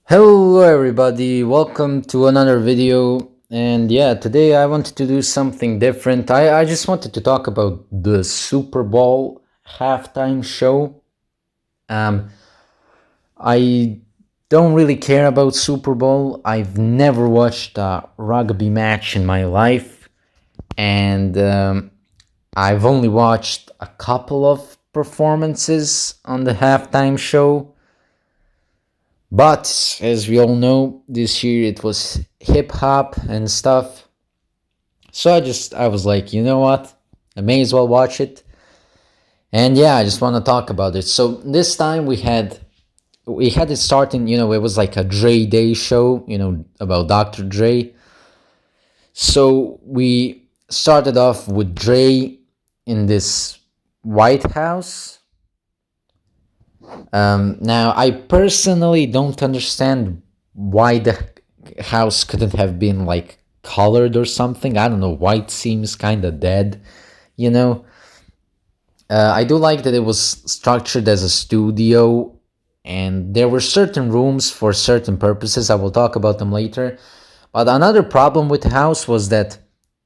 Hello everybody, welcome to another video. And yeah, today I wanted to do something different. I just wanted to talk about the Super Bowl halftime show. Um, I don't really care about Super Bowl. I've never watched a rugby match in my life, and I've only watched a couple of performances on the halftime show. But as we all know, this year it was hip hop and stuff. So I was like, you know what? I may as well watch it. And yeah, I just want to talk about it. So this time we had it starting, it was like a Dre Day show, about Dr. Dre. So we started off with Dre in this White House. Now, I personally don't understand why the house couldn't have been like colored or something. I don't know. White seems kind of dead, you know. I do like that it was structured as a studio, and there were certain rooms for certain purposes. I will talk about them later. But another problem with the house was that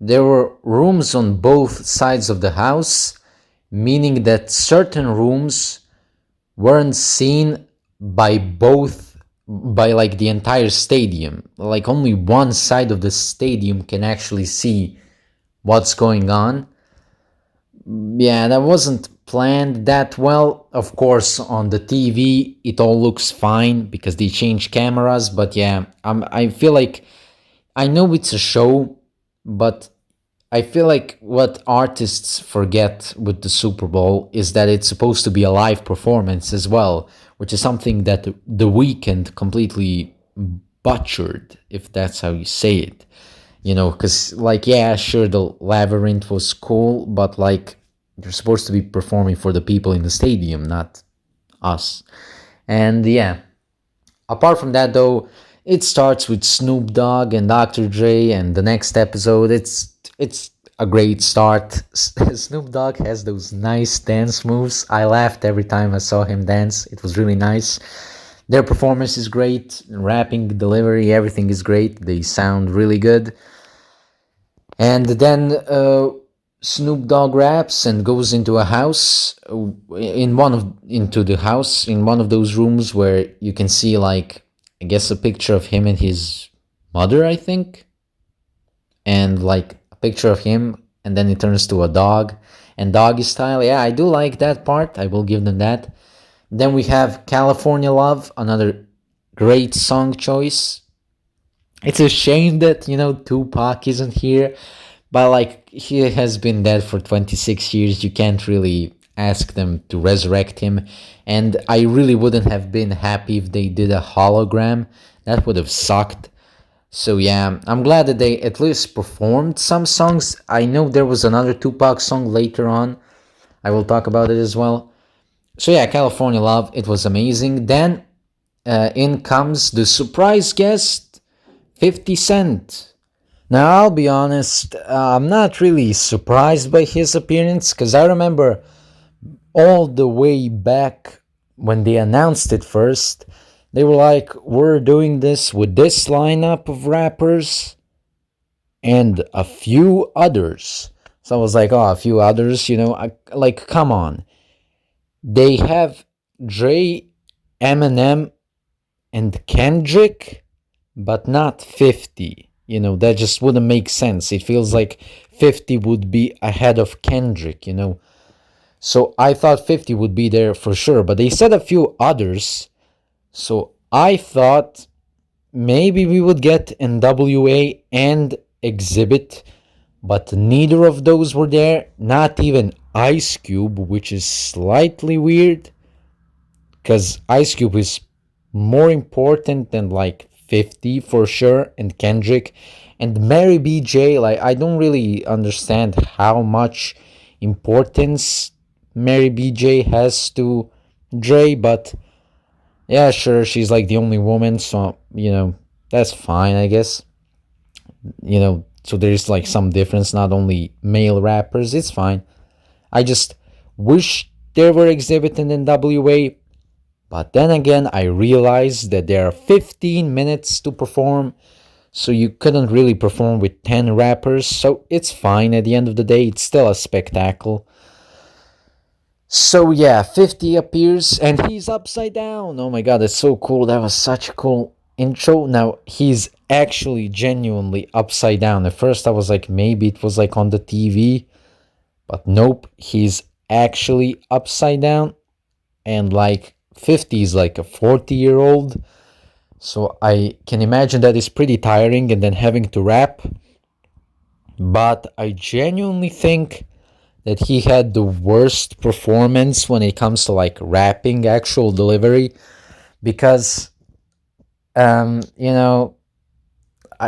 there were rooms on both sides of the house, meaning that certain rooms weren't seen by like the entire stadium. Like only one side of the stadium can actually see what's going on. Yeah, that wasn't planned that well. Of course, on the TV it all looks fine because they changed cameras, but yeah, I feel like I know it's a show, but I feel like what artists forget with the Super Bowl is that it's supposed to be a live performance as well, which is something that The Weeknd completely butchered, if that's how you say it. Because, like, yeah, sure, the Labyrinth was cool, but, like, you're supposed to be performing for the people in the stadium, not us. And yeah, apart from that, though, it starts with Snoop Dogg and Dr. Dre, and the next episode, it's a great start. Snoop Dogg has those nice dance moves. I laughed every time I saw him dance. It was really nice. Their performance is great, rapping, delivery, everything is great. They sound really good. And then Snoop Dogg raps and goes into a house into the house in one of those rooms where you can see, like, I guess a picture of him and his mother, I think, and like a picture of him, and then it turns to a dog and doggy style. Yeah, I do like that part. I will give them that. Then we have California Love, another great song choice. It's a shame that, Tupac isn't here, but like he has been dead for 26 years. You can't really ask them to resurrect him. And I really wouldn't have been happy if they did a hologram. That would have sucked. So yeah, I'm glad that they at least performed some songs. I know there was another Tupac song later on. I will talk about it as well. So yeah, California Love, it was amazing. Then in comes the surprise guest, 50 Cent. Now, I'll be honest, I'm not really surprised by his appearance because I remember all the way back when they announced it first, they were like, we're doing this with this lineup of rappers and a few others. So I was like, oh, a few others, like, come on. They have Dre, Eminem, and Kendrick, but not 50. That just wouldn't make sense. It feels like 50 would be ahead of Kendrick. So I thought 50 would be there for sure, but they said a few others. So I thought maybe we would get NWA and Exhibit, but neither of those were there. Not even Ice Cube, which is slightly weird because Ice Cube is more important than like 50 for sure, and Kendrick and Mary BJ. Like, I don't really understand how much importance Mary BJ has to Dre, but yeah, sure, she's like the only woman, so that's fine, I guess. So there's like some difference, not only male rappers, it's fine. I just wish there were Exhibit and NWA, But then again, I realized that there are 15 minutes to perform, so you couldn't really perform with 10 rappers, so it's fine at the end of the day, it's still a spectacle. So yeah, 50 appears and he's upside down. Oh my god, that's so cool. That was such a cool intro. Now he's actually genuinely upside down. At first I was like, maybe it was like on the TV, but nope, he's actually upside down. And like 50 is like a 40-year-old. So I can imagine that is pretty tiring and then having to rap. But I genuinely think that he had the worst performance when it comes to like rapping actual delivery because you know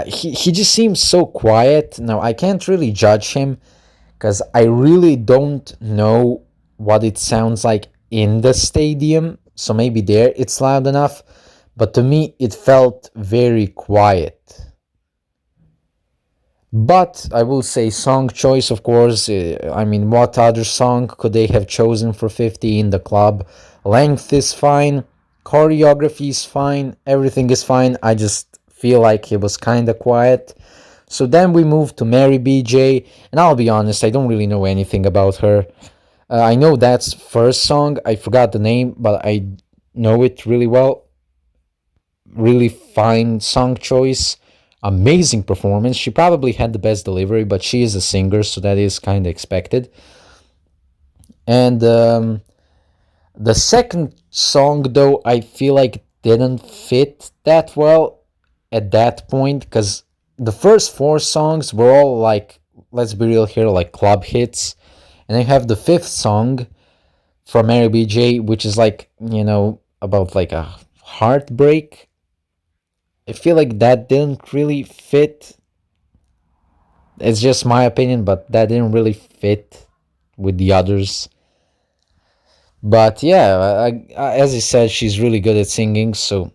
he just seems so quiet. Now I can't really judge him because I really don't know what it sounds like in the stadium, so maybe there it's loud enough, but to me it felt very quiet. But I will say song choice, of course. I mean, what other song could they have chosen for 50 in the club? Length is fine, choreography is fine, everything is fine. I just feel like it was kind of quiet. So then we moved to Mary BJ, and I'll be honest, I don't really know anything about her. I know that's first song. I forgot the name, but I know it really well. Really fine song choice, amazing performance. She probably had the best delivery, but she is a singer, so that is kind of expected. And the second song, though, I feel like didn't fit that well at that point because the first four songs were all like, let's be real here, like club hits. And I have the fifth song from Mary BJ, which is like, about like a heartbreak. I feel like that didn't really fit. It's just my opinion, but that didn't really fit with the others. But yeah, as I said, she's really good at singing, so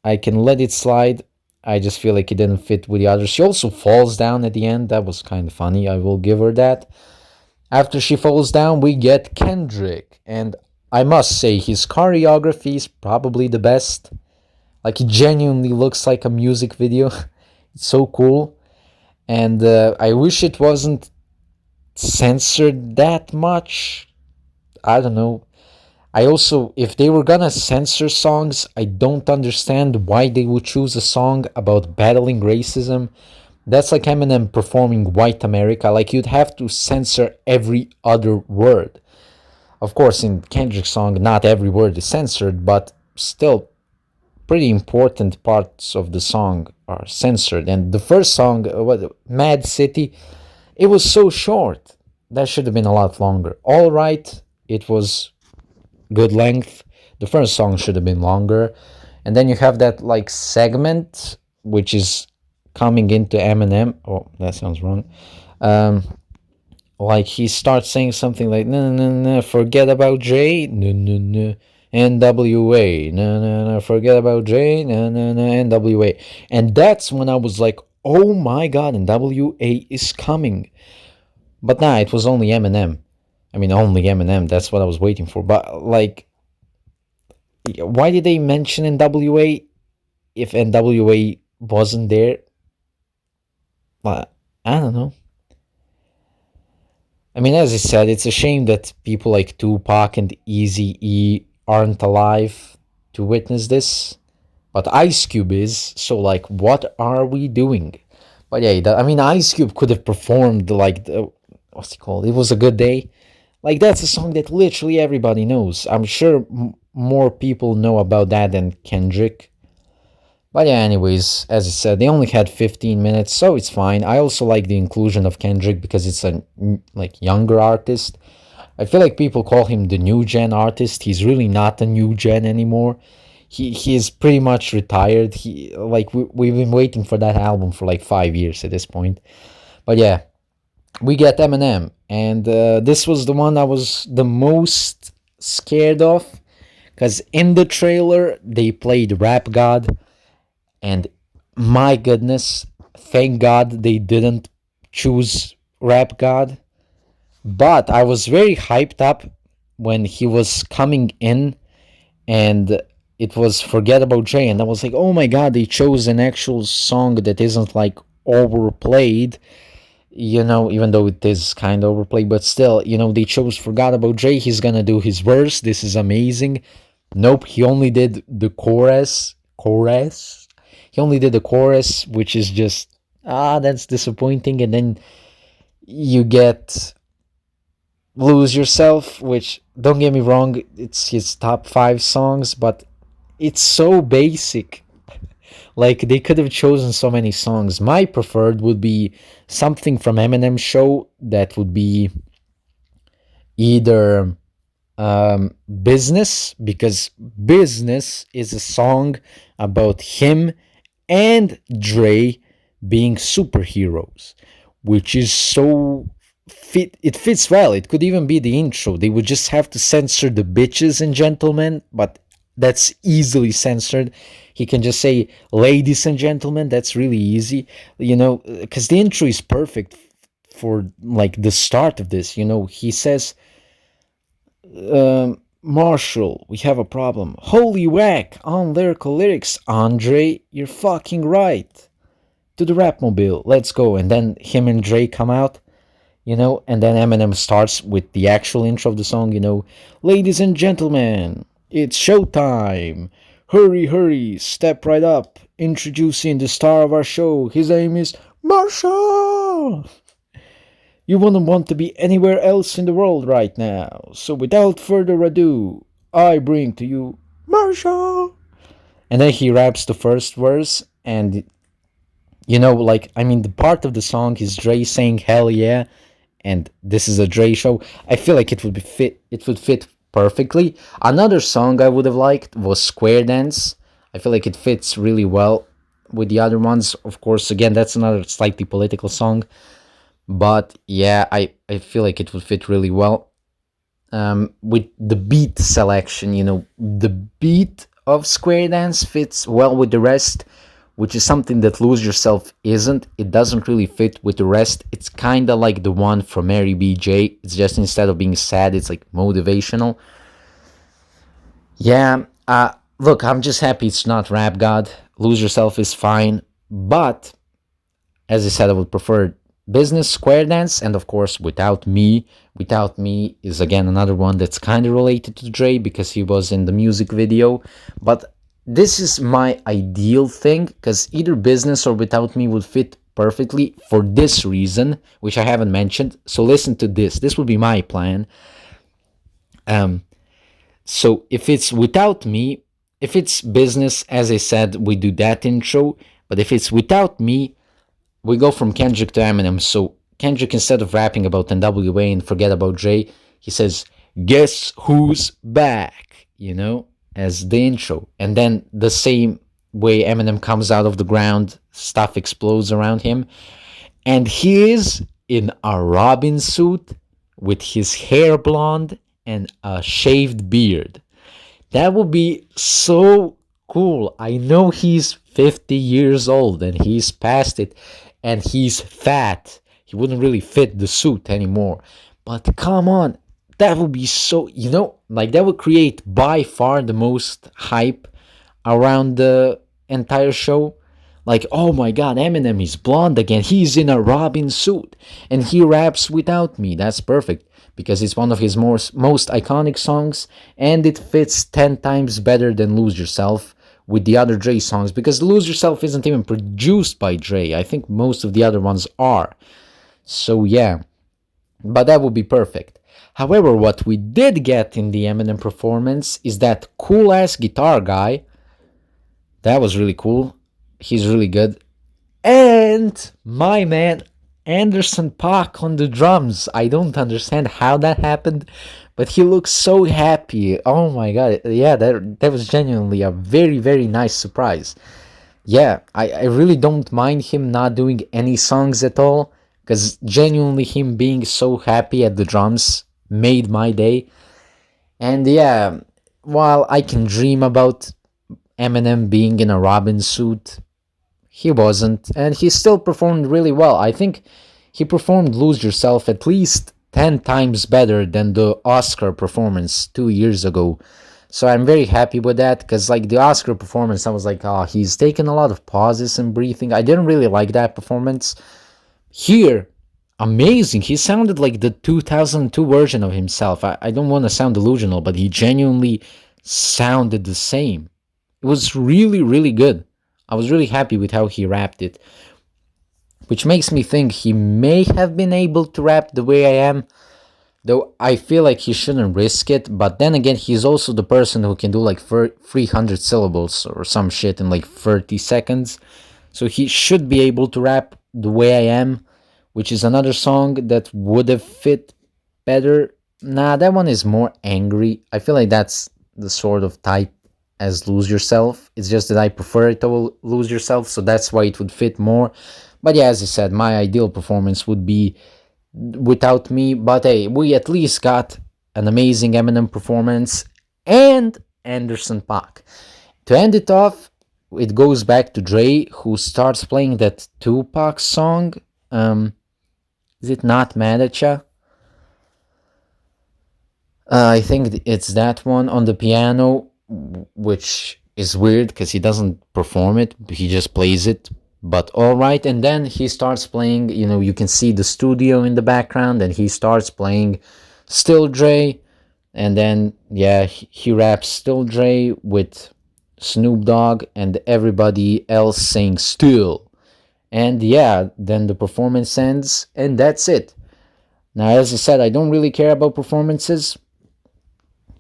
I can let it slide. I just feel like it didn't fit with the others. She also falls down at the end. That was kind of funny. I will give her that. After she falls down, we get Kendrick, and I must say his choreography is probably the best. Like it genuinely looks like a music video. It's so cool. And I wish it wasn't censored that much. I don't know. I also, if they were gonna censor songs, I don't understand why they would choose a song about battling racism. That's like Eminem performing White America. Like you'd have to censor every other word. Of course, in Kendrick's song, not every word is censored, but still, pretty important parts of the song are censored. And the first song, Mad City, it was so short. That should have been a lot longer. All right, it was good length. The first song should have been longer. And then you have that like segment which is coming into Eminem. Oh, that sounds wrong. Um, like he starts saying something like no no no forget about J no no no NWA no no no forget about J no no no NWA, and that's when I was like, oh my god, NWA is coming. But nah, it was only Eminem. I mean, only Eminem. That's what I was waiting for. But like, why did they mention NWA if NWA wasn't there? But I don't know. I mean, as I said, it's a shame that people like Tupac and Easy E aren't alive to witness this. But Ice Cube is, so like, what are we doing? But yeah, I mean, Ice Cube could have performed like, what's it called? It was a good day. Like, that's a song that literally everybody knows. I'm sure more people know about that than Kendrick. But yeah, anyways, as I said, they only had 15 minutes, so it's fine. I also like the inclusion of Kendrick because it's a like younger artist. I feel like people call him the new gen artist. He's really not a new gen anymore. He is pretty much retired. He like we've been waiting for that album for like 5 years at this point. But yeah, we get Eminem, and this was the one I was the most scared of because in the trailer they played Rap God, and my goodness, thank God they didn't choose Rap God. But I was very hyped up when he was coming in and it was Forget About Jay, and I was like, oh my god, they chose an actual song that isn't like overplayed, even though it is kind of overplayed, but still, they chose Forgot About Jay. He's gonna do his verse. This is amazing. Nope, he only did the chorus. Chorus? He only did the chorus, which is just, that's disappointing. And then you get Lose Yourself, which, don't get me wrong, it's his top 5 songs, but it's so basic. Like, they could have chosen so many songs. My preferred would be something from Eminem's show that would be either Business, because Business is a song about him and Dre being superheroes, which is so it fits well. It could even be the intro. They would just have to censor the bitches and gentlemen, but that's easily censored. He can just say ladies and gentlemen. That's really easy, because the intro is perfect for like the start of this. He says, Marshall, we have a problem. Holy whack on lyrical lyrics. Andre, you're fucking right. To the rap mobile, let's go. And then him and Dre come out, and then Eminem starts with the actual intro of the song, ladies and gentlemen, it's showtime. Hurry, hurry, step right up. Introducing the star of our show. His name is Marshall. You wouldn't want to be anywhere else in the world right now. So without further ado, I bring to you Marshall. And then he raps the first verse, and the part of the song is Dre saying hell yeah, and this is a Dre show. I feel like it would fit perfectly. Another song I would have liked was Square Dance. I feel like it fits really well with the other ones. Of course, again, that's another slightly political song. But yeah, I feel like it would fit really well. With the beat selection, the beat of Square Dance fits well with the rest, which is something that Lose Yourself isn't. It doesn't really fit with the rest. It's kind of like the one from Mary BJ. It's just instead of being sad, it's like motivational. Yeah, look, I'm just happy it's not Rap God. Lose Yourself is fine, but as I said, I would prefer Business, Square Dance, and of course Without Me. Without Me is again another one that's kind of related to Dre because he was in the music video. But this is my ideal thing, because either Business or Without Me would fit perfectly for this reason, which I haven't mentioned. So listen to this. This would be my plan. So if it's Without Me, if it's Business, as I said, we do that intro. But if it's Without Me, we go from Kendrick to Eminem. So Kendrick, instead of rapping about NWA and Forget About Dre, he says, guess who's back, as the intro. And then the same way Eminem comes out of the ground, stuff explodes around him. And he is in a Robin suit with his hair blonde and a shaved beard. That would be so cool. I know he's 50 years old and he's past it and he's fat. He wouldn't really fit the suit anymore. But come on, that would be so, that would create by far the most hype around the entire show. Like, oh my god, Eminem is blonde again. He's in a Robin suit and he raps Without Me. That's perfect because it's one of his most iconic songs and it fits 10 times better than Lose Yourself with the other Dre songs, because Lose Yourself isn't even produced by Dre. I think most of the other ones are. So yeah, but that would be perfect. However, what we did get in the Eminem performance is that cool-ass guitar guy. That was really cool. He's really good. And my man, Anderson .Paak on the drums. I don't understand how that happened, but he looks so happy. Oh my god. Yeah, that was genuinely a very, very nice surprise. Yeah, I really don't mind him not doing any songs at all, because genuinely him being so happy at the drums made my day. And yeah, while I can dream about Eminem being in a Robin suit, he wasn't, and he still performed really well. I think he performed Lose Yourself at least 10 times better than the Oscar performance 2 years ago. So I'm very happy with that because, like, the Oscar performance, I was like, oh, he's taking a lot of pauses and breathing. I didn't really like that performance. Here, amazing. He sounded like the 2002 version of himself. I don't want to sound delusional, but he genuinely sounded the same. It was really, really good. I was really happy with how he rapped it, which makes me think he may have been able to rap the way I am, though I feel like he shouldn't risk it. But then again, he's also the person who can do like 300 syllables or some shit in like 30 seconds. So he should be able to rap the way I am, which is another song that would have fit better. Nah, that one is more angry. I feel like that's the sort of type as Lose Yourself. It's just that I prefer it to Lose Yourself, so that's why it would fit more. But yeah, as I said, my ideal performance would be Without Me. But hey, we at least got an amazing Eminem performance and Anderson .Paak. To end it off, it goes back to Dre, who starts playing that Tupac song. Is it Not Mad at Ya? I think it's that one on the piano, which is weird because he doesn't perform it, he just plays it. But all right, and then he starts playing. You can see the studio in the background, and he starts playing Still Dre, and then yeah, he raps Still Dre with Snoop Dogg and everybody else saying Still. And yeah, then the performance ends, and that's it. Now, as I said, I don't really care about performances,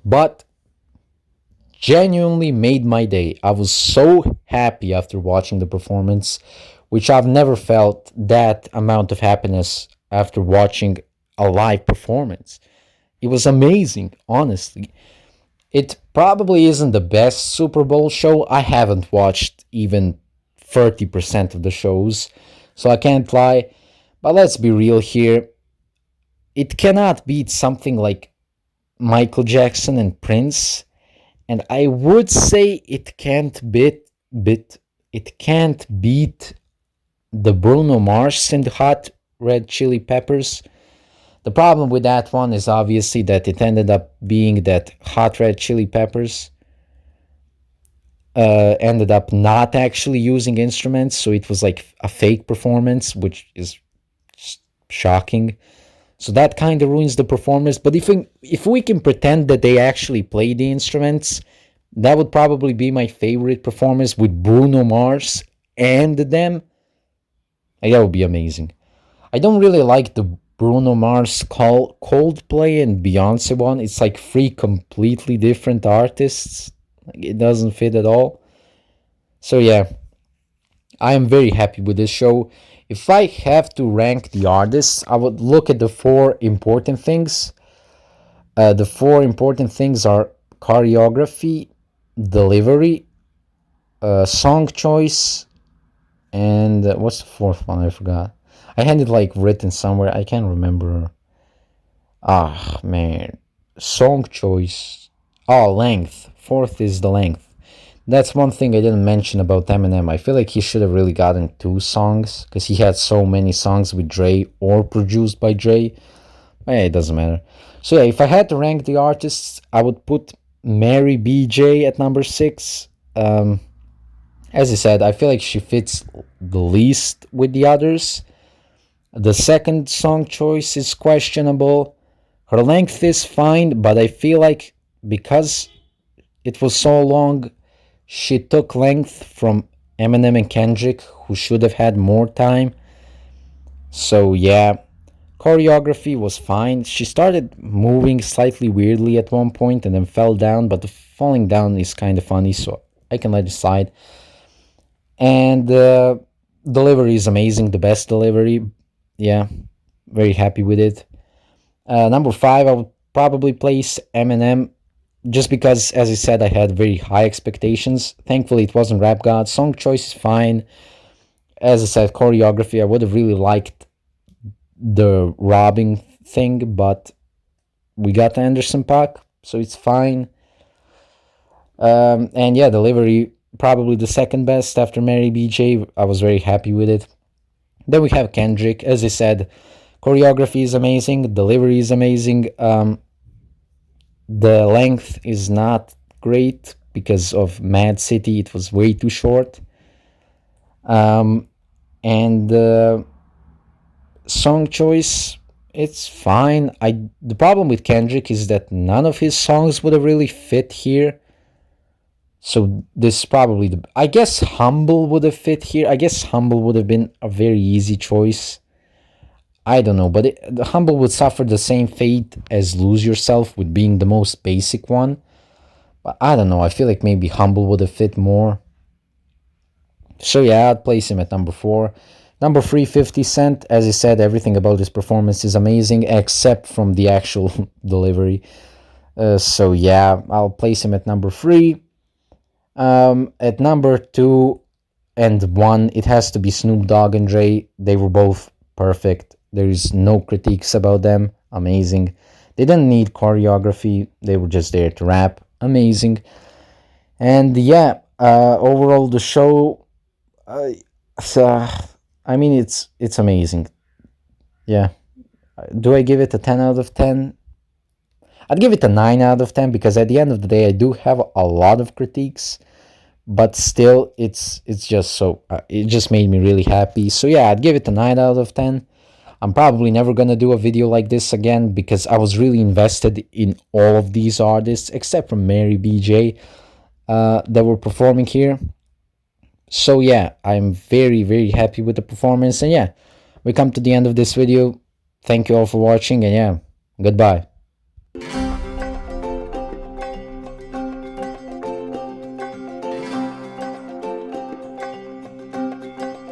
but genuinely made my day. I was so happy after watching the performance, which I've never felt that amount of happiness after watching a live performance. It was amazing, honestly. It probably isn't the best Super Bowl show. I haven't watched even 30% of the shows, so I can't lie. But let's be real here. It cannot beat something like Michael Jackson and Prince, and I would say it can't beat the Bruno Mars and Hot Red Chili Peppers. The problem with that one is obviously that it ended up being that Hot Red Chili Peppers ended up not actually using instruments, so it was like a fake performance, which is shocking. So that kind of ruins the performance. But if we can pretend that they actually play the instruments, that would probably be my favorite performance with Bruno Mars and them. Like, that would be amazing. I don't really like the Bruno Mars Coldplay and Beyonce one. It's like three completely different artists. Like, it doesn't fit at all. So yeah, I am very happy with this show. If I have to rank the artists, I would look at the four important things. The four important things are choreography, delivery, song choice, and what's the fourth one? I forgot. I had it like written somewhere. I can't remember. Ah, man. Song choice. Oh, length. Fourth is the length. That's one thing I didn't mention about Eminem. I feel like he should have really gotten two songs because he had so many songs with Dre or produced by Dre. But yeah, it doesn't matter. So yeah, if I had to rank the artists, I would put Mary BJ at number 6. As I said, I feel like she fits the least with the others. The second song choice is questionable. Her length is fine, but I feel like because it was so long, she took length from Eminem and Kendrick, who should have had more time. So yeah, choreography was fine. She started moving slightly weirdly at one point and then fell down, but the falling down is kind of funny, so I can let it slide. And delivery is amazing, the best delivery. Yeah, very happy with it. Number 5, I would probably place Eminem just because, as I said, I had very high expectations. Thankfully, it wasn't Rap God. Song choice is fine. As I said, choreography, I would have really liked the robbing thing, but we got Anderson .Paak, so it's fine. And yeah, delivery, probably the second best after Mary BJ. I was very happy with it. Then we have Kendrick. As I said, choreography is amazing, delivery is amazing. The length is not great because of Mad City. It was way too short. Um, and song choice, it's fine. The problem with Kendrick is that none of his songs would have really fit here. So this is probably the, I guess Humble would have fit here. I guess Humble would have been a very easy choice. I don't know, but the Humble would suffer the same fate as Lose Yourself with being the most basic one. But I don't know. I feel like maybe Humble would have fit more. So yeah, I'd place him at number 4. Number 3, 50 Cent. As I said, everything about his performance is amazing except from the actual delivery. So yeah, I'll place him at number 3. At number 2 and 1, it has to be Snoop Dogg and Dre. They were both perfect. There is no critiques about them. Amazing. They didn't need choreography. They were just there to rap. Amazing. And yeah, overall the show, so, I mean, it's amazing. Yeah. Do I give it a 10 out of 10? I'd give it a 9 out of 10 because at the end of the day, I do have a lot of critiques, but still, it's just so it just made me really happy. So yeah, I'd give it a 9 out of 10. I'm probably never gonna do a video like this again because I was really invested in all of these artists except for Mary BJ that were performing here. So yeah, I'm very very happy with the performance, and yeah, we come to the end of this video. Thank you all for watching, and yeah, goodbye.